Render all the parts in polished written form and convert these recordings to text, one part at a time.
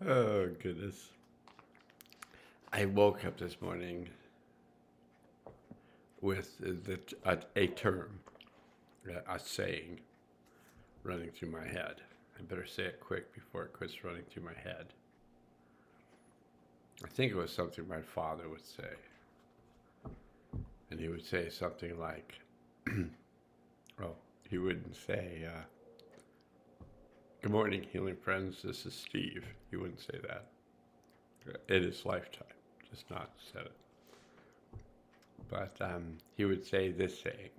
Oh, goodness. I woke up this morning with a term, a saying running through my head. I better say it quick before it quits running through my head. I think it was something my father would say. And he would say something like, well, he wouldn't say, "Good morning, healing friends, this is Steve." He wouldn't say that in his lifetime, just not said it. But he would say this saying: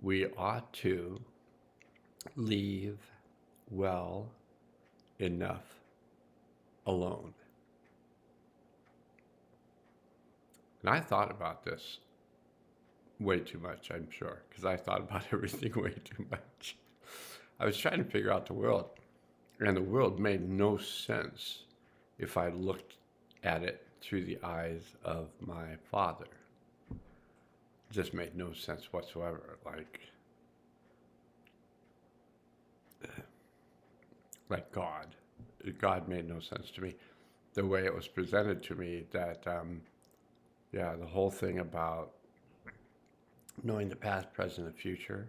we ought to leave well enough alone. And I thought about this way too much, I'm sure, because I thought about everything way too much. I was trying to figure out the world, and the world made no sense if I looked at it through the eyes of my father. It just made no sense whatsoever. Like God. God made no sense to me. The way it was presented to me, that, the whole thing about knowing the past, present, and future,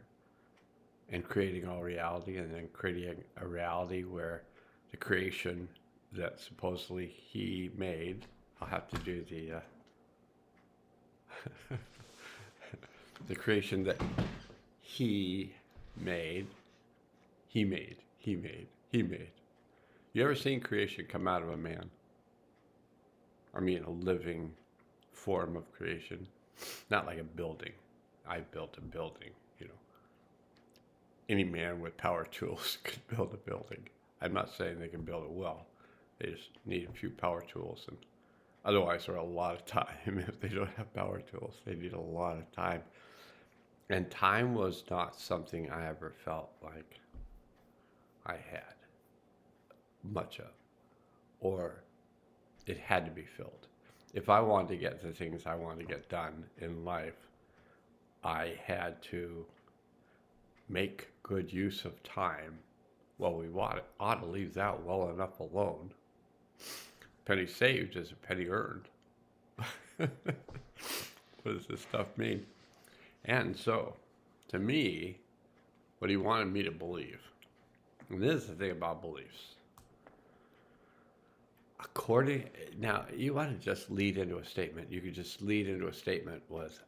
and creating all reality, and then creating a reality where the creation that supposedly he made, I'll have to do the creation that he made, he made. You ever seen creation come out of a man? I mean, a living form of creation, not like a building. I built a building, Any man with power tools could build a building. I'm not saying they can build it well. They just need a few power tools, and otherwise they're a lot of time. If they don't have power tools, they need a lot of time. And time was not something I ever felt like I had much of, or it had to be filled. If I wanted to get the things I wanted to get done in life, I had to make good use of time. Well, we ought to leave that well enough alone. Penny saved is a penny earned. What does this stuff mean? And so, to me, what he wanted me to believe, and this is the thing about beliefs. Now, you want to just lead into a statement. You could just lead into a statement was,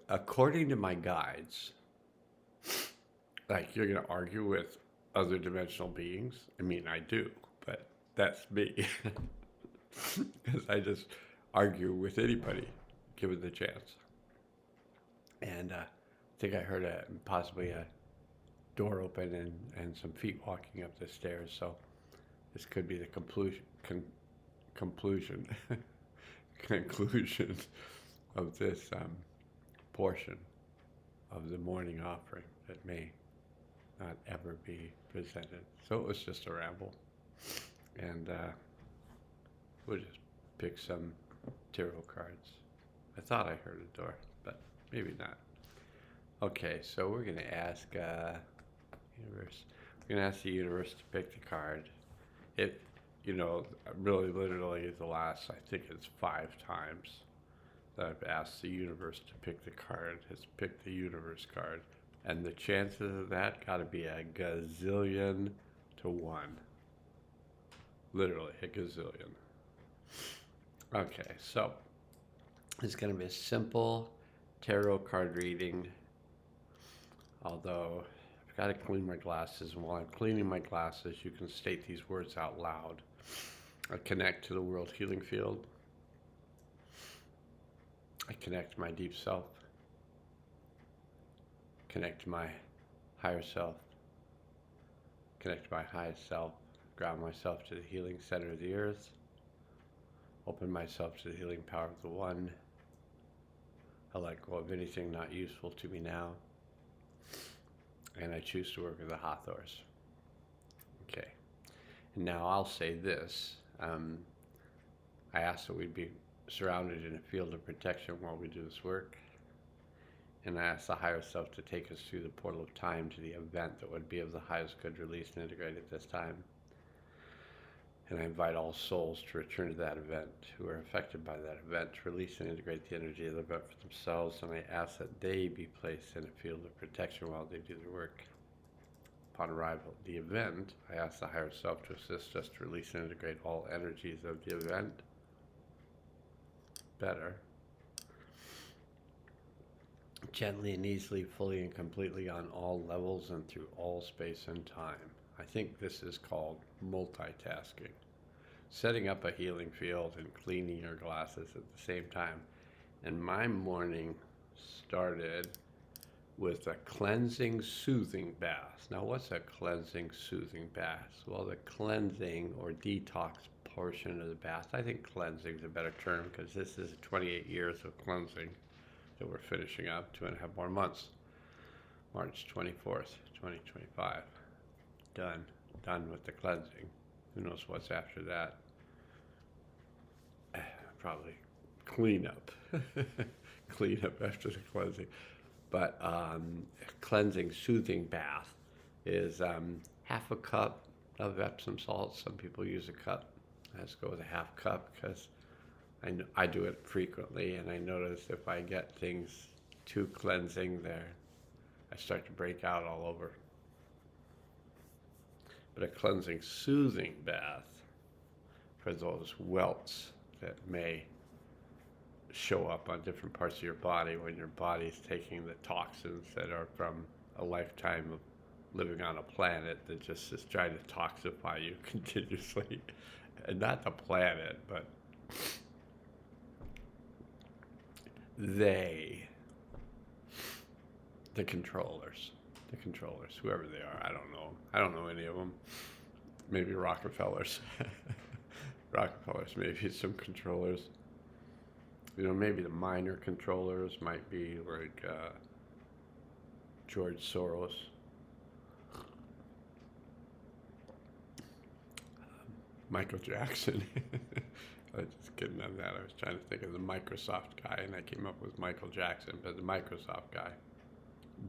according to my guides, like you're going to argue with other dimensional beings. I mean, I do, but that's me. Because I just argue with anybody, given the chance. And I think I heard possibly a door open and some feet walking up the stairs. So this could be the conclusion of this portion of the morning offering that may not ever be presented. So it was just a ramble. And we'll just pick some tarot cards. I thought I heard a door, but maybe not. Okay, so we're going to ask universe. We're going to ask the universe to pick the card. It, really literally the last, I think it's 5 times that I've asked the universe to pick the card. It's picked the universe card. And the chances of that got to be a gazillion to 1. Literally a gazillion. Okay, so it's going to be a simple tarot card reading. Although I've got to clean my glasses, and while I'm cleaning my glasses, you can state these words out loud. I connect to the world healing field. I connect to my deep self. Connect to my higher self. Connect to my highest self. Ground myself to the healing center of the earth. Open myself to the healing power of the One. I let go of anything not useful to me now. And I choose to work with the Hathors. Okay. And now I'll say this. I ask that we be surrounded in a field of protection while we do this work. And I ask the higher self to take us through the portal of time to the event that would be of the highest good, release and integrate at this time. And I invite all souls to return to that event who are affected by that event, to release and integrate the energy of the event for themselves. And I ask that they be placed in a field of protection while they do their work. Upon arrival at the event, I ask the higher self to assist us to release and integrate all energies of the event better, gently and easily, fully and completely on all levels and through all space and time. I think this is called multitasking. Setting up a healing field and cleaning your glasses at the same time. And my morning started with a cleansing, soothing bath. Now, what's a cleansing, soothing bath? Well, the cleansing or detox portion of the bath, I think cleansing is a better term because this is 28 years of cleansing that we're finishing up, 2.5 more months. March 24th, 2025. Done with the cleansing. Who knows what's after that? Probably clean up. Clean up after the cleansing. But cleansing, soothing bath is half a cup of Epsom salt. Some people use a cup. Let's go with a half cup because I do it frequently, and I notice if I get things too cleansing there, I start to break out all over. But a cleansing, soothing bath for those welts that may show up on different parts of your body when your body's taking the toxins that are from a lifetime of living on a planet that just is trying to toxify you continuously. And not the planet, but the controllers, whoever they are. I don't know any of them. Maybe Rockefellers. Maybe some controllers. Maybe the minor controllers might be like George Soros. Michael Jackson. I was just kidding on that. I was trying to think of the Microsoft guy, and I came up with Michael Jackson, but the Microsoft guy.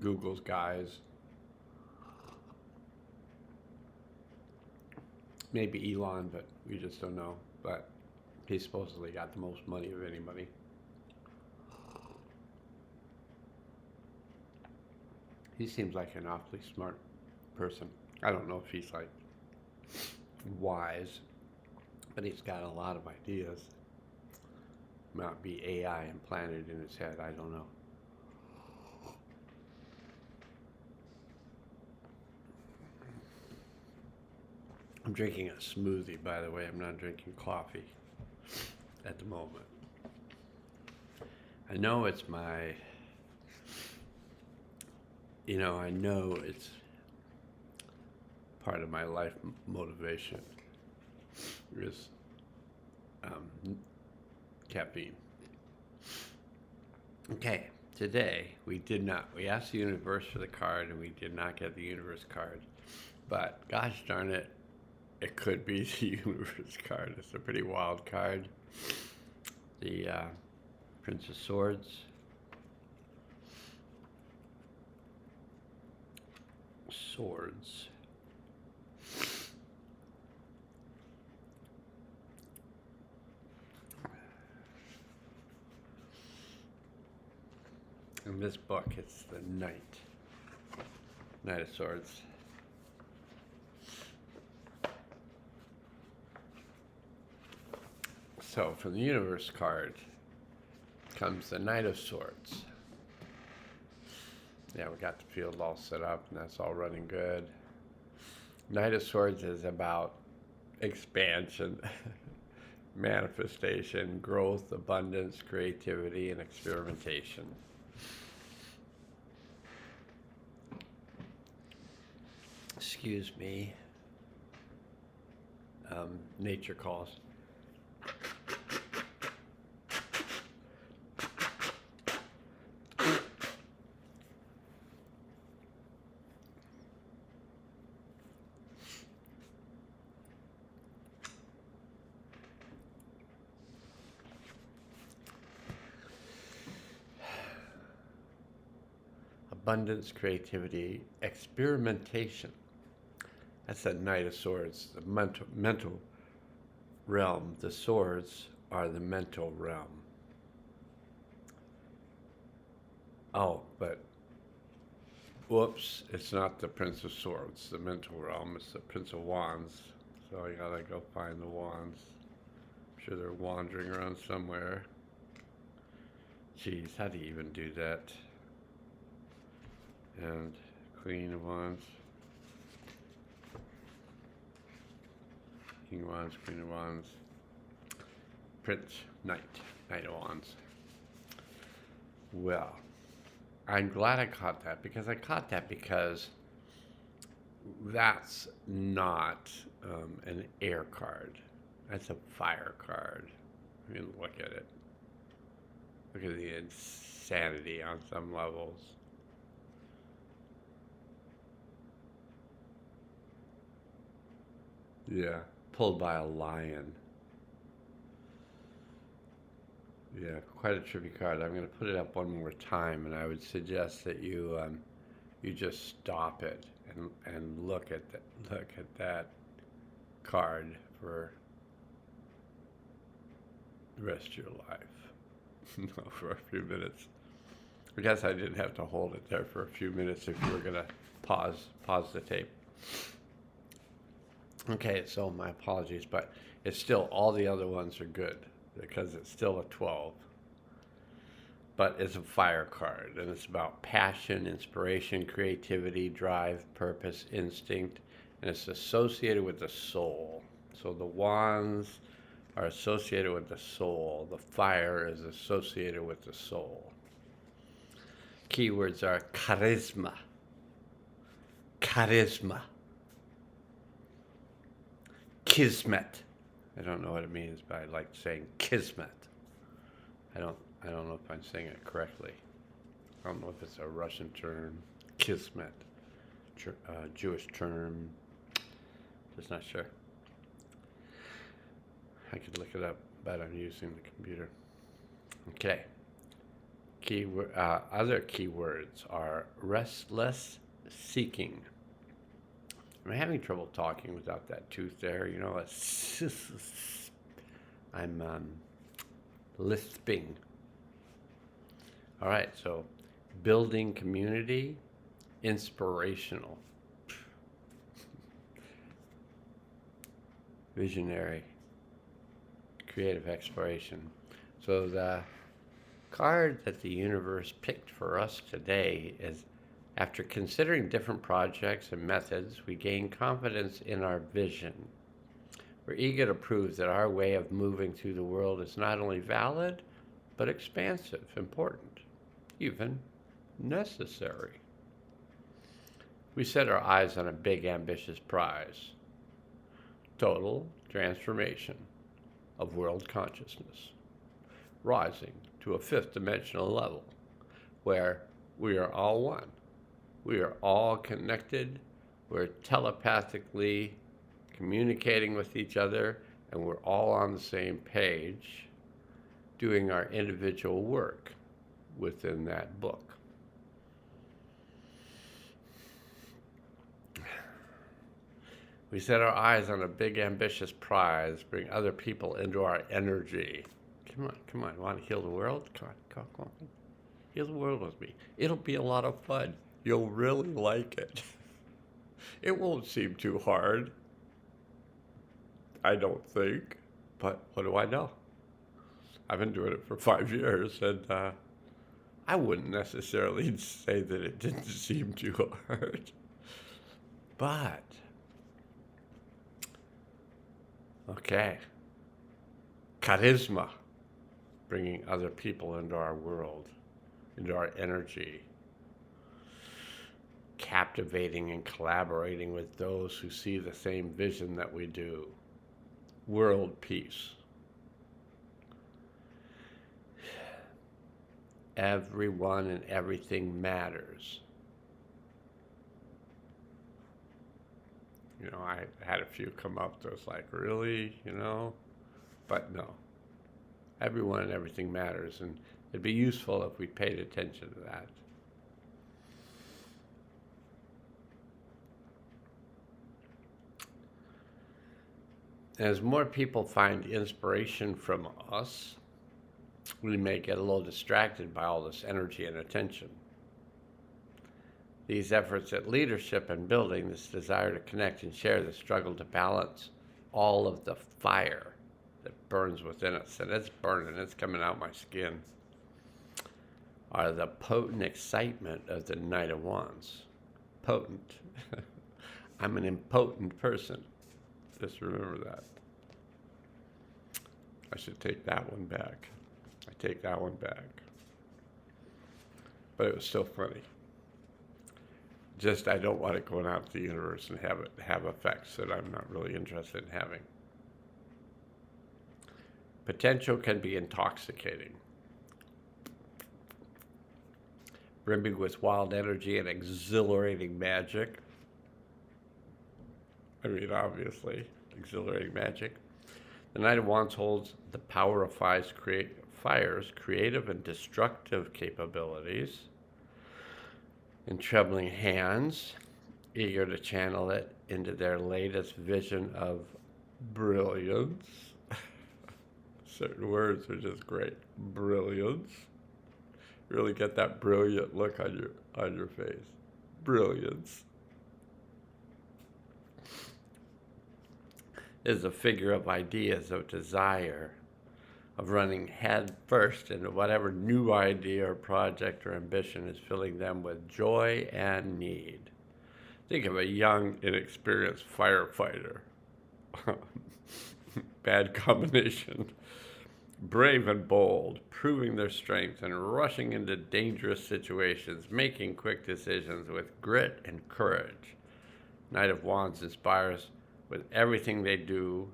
Google's guys. Maybe Elon, but we just don't know. But he supposedly got the most money of anybody. He seems like an awfully smart person. I don't know if he's like wise, but he's got a lot of ideas. Might be AI implanted in his head, I don't know. I'm drinking a smoothie, by the way. I'm not drinking coffee at the moment. I know it's I know it's part of my life motivation is caffeine. Okay, today we asked the universe for the card and we did not get the universe card. But gosh darn it, it could be the universe card. It's a pretty wild card. The Prince of Swords. In this book, it's the Knight of Swords. So from the universe card comes the Knight of Swords. Yeah, we got the field all set up and that's all running good. Knight of Swords is about expansion, manifestation, growth, abundance, creativity, and experimentation. Excuse me. Nature calls. abundance, creativity, experimentation. That's the Knight of Swords, the mental realm. The swords are the mental realm. Oh, but whoops, it's not the Prince of Swords, the mental realm. It's the Prince of Wands. So I gotta go find the wands. I'm sure they're wandering around somewhere. Geez, how do you even do that? And Queen of Wands. King of Wands, Queen of Wands. Prince, Knight of Wands. Well, I'm glad I caught that because that's not an air card. That's a fire card. I mean, look at it. Look at the insanity on some levels. Yeah, pulled by a lion. Yeah, quite a trippy card. I'm going to put it up one more time, and I would suggest that you just stop it and look at that card for the rest of your life. No, for a few minutes. I guess I didn't have to hold it there for a few minutes if you were going to pause the tape. Okay, so my apologies, but it's still, all the other ones are good because it's still a 12. But it's a fire card, and it's about passion, inspiration, creativity, drive, purpose, instinct, and it's associated with the soul. So the wands are associated with the soul. The fire is associated with the soul. Keywords are charisma, kismet. I don't know what it means, but I like saying kismet. I don't know if I'm saying it correctly. I don't know if it's a Russian term, kismet, Jewish term. Just not sure. I could look it up, but I'm using the computer. Okay. Other keywords are restless seeking. I'm having trouble talking without that tooth there. You know, I'm lisping. All right, so building community, inspirational, visionary, creative exploration. So the card that the universe picked for us today is, after considering different projects and methods, we gain confidence in our vision. We're eager to prove that our way of moving through the world is not only valid, but expansive, important, even necessary. We set our eyes on a big, ambitious prize: total transformation of world consciousness, rising to a fifth dimensional level where we are all one. We are all connected. We're telepathically communicating with each other, and we're all on the same page doing our individual work within that book. We set our eyes on a big, ambitious prize, bring other people into our energy. Come on, want to heal the world? Come on. Heal the world with me. It'll be a lot of fun. You'll really like it. It won't seem too hard, I don't think. But what do I know? I've been doing it for 5 years, and I wouldn't necessarily say that it didn't seem too hard. But, okay. Charisma, bringing other people into our world, into our energy. Captivating and collaborating with those who see the same vision that we do. World peace. Everyone and everything matters. You know, I had a few come up that was like, really, you know? But no. Everyone and everything matters, and it'd be useful if we paid attention to that. As more people find inspiration from us, we may get a little distracted by all this energy and attention. These efforts at leadership and building, this desire to connect and share, the struggle to balance all of the fire that burns within us, and it's burning, it's coming out my skin, are the potent excitement of the Knight of Wands. Potent. I'm an impotent person. Just remember that. I should take that one back. I take that one back. But it was still funny. Just I don't want it going out to the universe and have effects that I'm not really interested in having. Potential can be intoxicating. Brimming with wild energy and exhilarating magic. I mean, obviously, exhilarating magic. The Knight of Wands holds the power of fire's creative and destructive capabilities. In trembling hands, eager to channel it into their latest vision of brilliance. Certain words are just great. Brilliance. Really get that brilliant look on your face. Brilliance. Is a figure of ideas, of desire, of running head first into whatever new idea or project or ambition is filling them with joy and need. Think of a young, inexperienced firefighter. Bad combination. Brave and bold, proving their strength and rushing into dangerous situations, making quick decisions with grit and courage. Knight of Wands inspires with everything they do,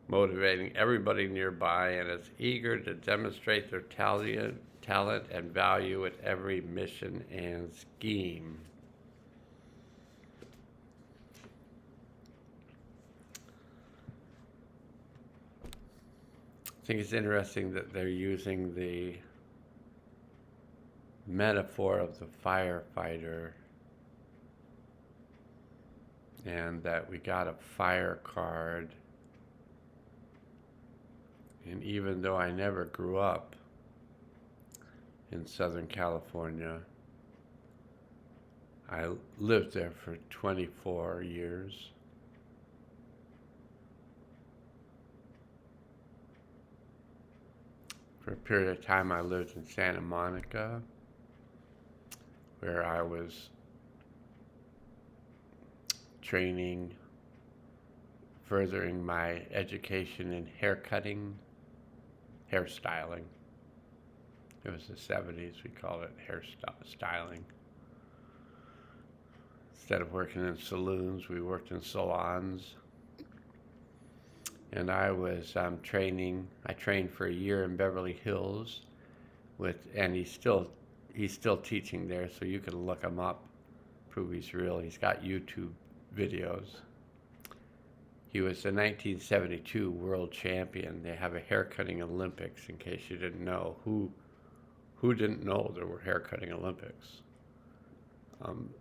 motivating everybody nearby, and is eager to demonstrate their talent and value at every mission and scheme. I think it's interesting that they're using the metaphor of the firefighter, and that we got a fire card. And even though I never grew up in Southern California, I lived there for 24 years. For a period of time, I lived in Santa Monica, where I was training, furthering my education in haircutting, hairstyling. It was the 70s, we called it hairstyling. Instead of working in saloons, we worked in salons. And I was training. I trained for a year in Beverly Hills and he's still teaching there, so you can look him up, prove he's real. He's got YouTube videos. He was the 1972 world champion. They have a haircutting Olympics, in case you didn't know. Who didn't know there were haircutting Olympics? I'm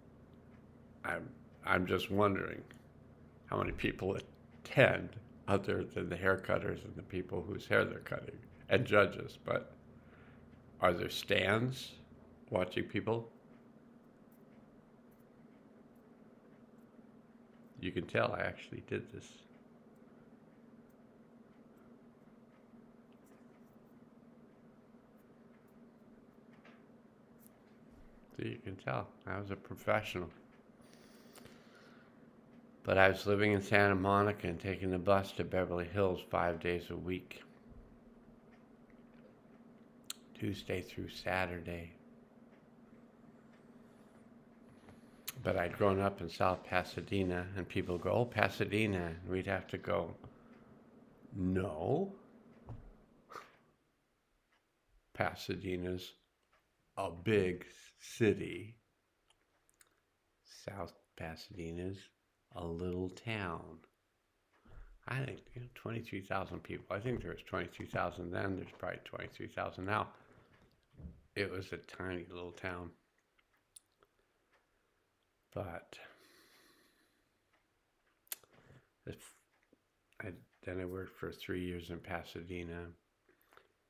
just wondering how many people attend other than the haircutters and the people whose hair they're cutting, and judges. But are there stands watching people? You can tell I actually did this. So you can tell I was a professional. But I was living in Santa Monica and taking the bus to Beverly Hills 5 days a week, Tuesday through Saturday. But I'd grown up in South Pasadena, and people go, "Oh, Pasadena," and we'd have to go, "No. Pasadena's a big city. South Pasadena's a little town." I think 23,000 people. I think there was 22,000 then. There's probably 23,000 now. It was a tiny little town. But then I worked for 3 years in Pasadena,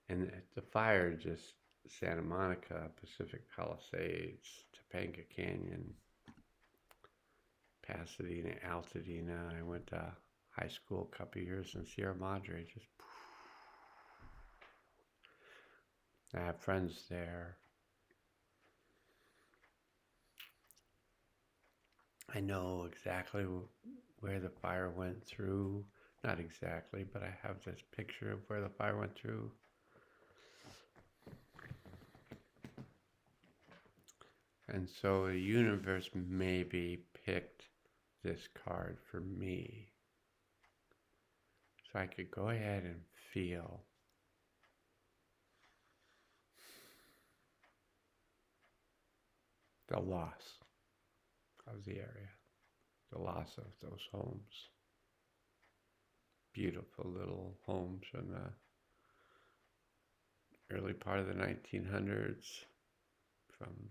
and the fire just Santa Monica, Pacific Palisades, Topanga Canyon, Pasadena, Altadena. I went to high school a couple of years in Sierra Madre. Just I have friends there. I know exactly where the fire went through. Not exactly, but I have this picture of where the fire went through. And so the universe maybe picked this card for me. So I could go ahead and feel the loss of the area, the loss of those homes. Beautiful little homes from the early part of the 1900s, from,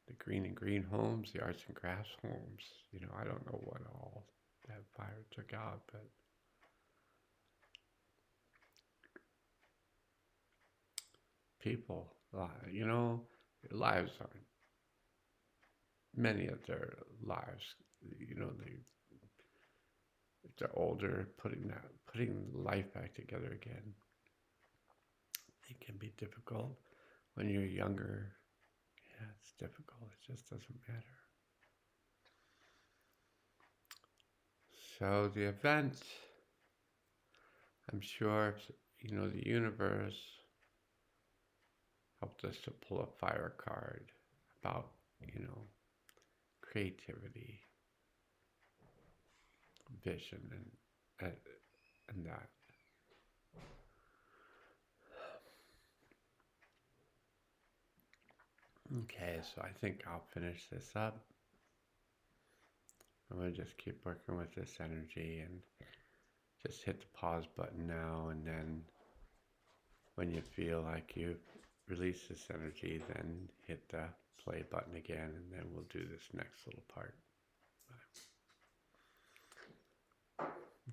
the green and green homes, the arts and crafts homes. I don't know what all that fire took out, but people, lives aren't, many of their lives, if they're older, putting life back together again, it can be difficult. When you're younger, yeah, it's difficult. It just doesn't matter. So the event, I'm sure, the universe helped us to pull a fire card about, creativity, vision, and that. Okay, so I think I'll finish this up. I'm going to just keep working with this energy and just hit the pause button now, and then when you feel like you've released this energy, then hit the play button again, and then we'll do this next little part.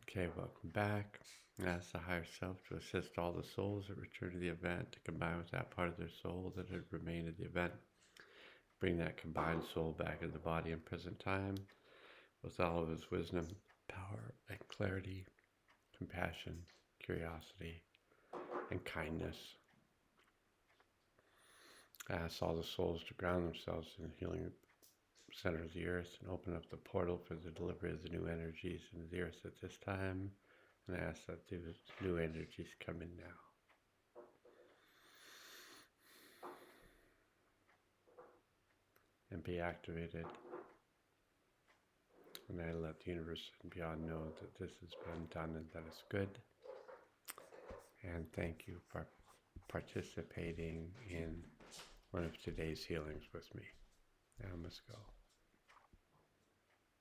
Okay, welcome back. Ask the higher self to assist all the souls that return to the event to combine with that part of their soul that had remained at the event. Bring that combined soul back into the body in present time with all of its wisdom, power, and clarity, compassion, curiosity, and kindness. Ask all the souls to ground themselves in the healing center of the earth and open up the portal for the delivery of the new energies into the earth at this time. And ask that these new energies come in now. And be activated. And I let the universe and beyond know that this has been done and that it's good. And thank you for participating in one of today's healings with me. Now I must go.